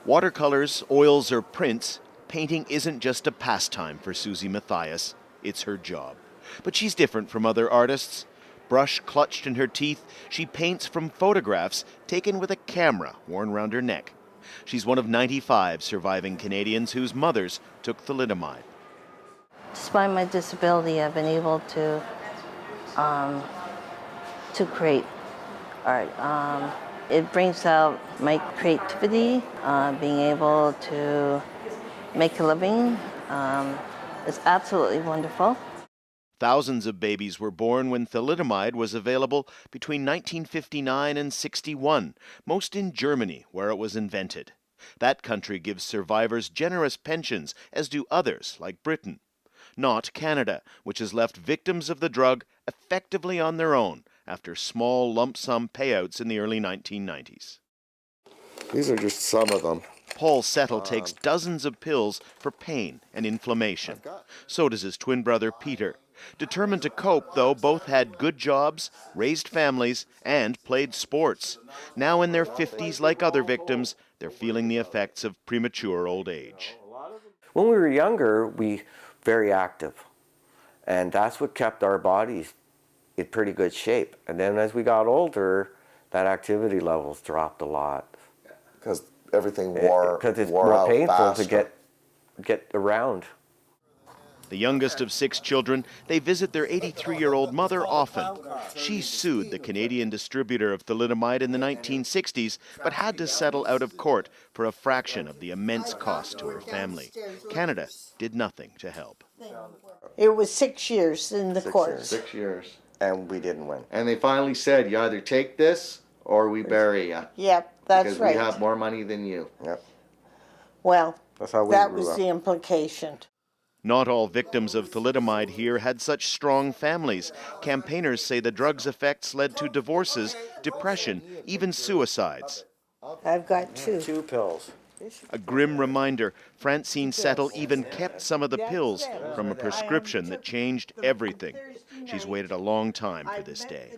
Watercolors, oils, or prints, painting isn't just a pastime for Susie Mathias. It's her job. But she's different from other artists. Brush clutched in her teeth, she paints from photographs taken with a camera worn round her neck. She's one of 95 surviving Canadians whose mothers took thalidomide. Despite my disability, I've been able to create art. It brings out my creativity, being able to make a living. It's absolutely wonderful. Thousands of babies were born when thalidomide was available between 1959 and 61, most in Germany, where it was invented. That country gives survivors generous pensions, as do others, like Britain. Not Canada, which has left victims of the drug effectively on their own after small lump sum payouts in the early 1990s. These are just some of them. Paul Settle takes dozens of pills for pain and inflammation. So does his twin brother Peter. Determined to cope, though, both had good jobs, raised families, and played sports. Now in their 50s, like other victims, they're feeling the effects of premature old age. When we were younger, we very active, and that's what kept our bodies in pretty good shape. And then as we got older, that activity levels dropped a lot. Because everything wore because it's wore more out painful faster. to get around. The youngest of 6 children, they visit their 83-year-old mother often. She sued the Canadian distributor of thalidomide in the 1960s, but had to settle out of court for a fraction of the immense cost to her family. Canada did nothing to help. It was 6 years in the courts. 6 years. And we didn't win. And they finally said, you either take this or we bury you. Yep, that's because right. we have more money than you. Yep. Well, That's how we that grew was up. the implication. Not all victims of thalidomide here had such strong families. Campaigners say the drug's effects led to divorces, depression, even suicides. I've got two. 2 pills. A grim reminder, Francine Settle even kept some of the pills from a prescription that changed everything. She's waited a long time for this day.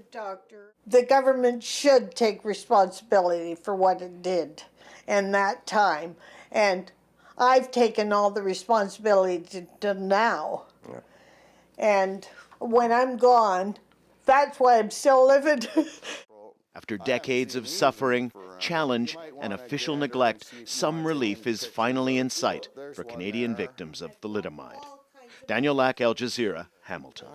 The government should take responsibility for what it did in that time. And I've taken all the responsibility to now. Yeah. And when I'm gone, that's why I'm still living. After decades of suffering, challenge, and official neglect, some relief is finally in sight for Canadian victims of thalidomide. Daniel Lack, Al Jazeera, Hamilton.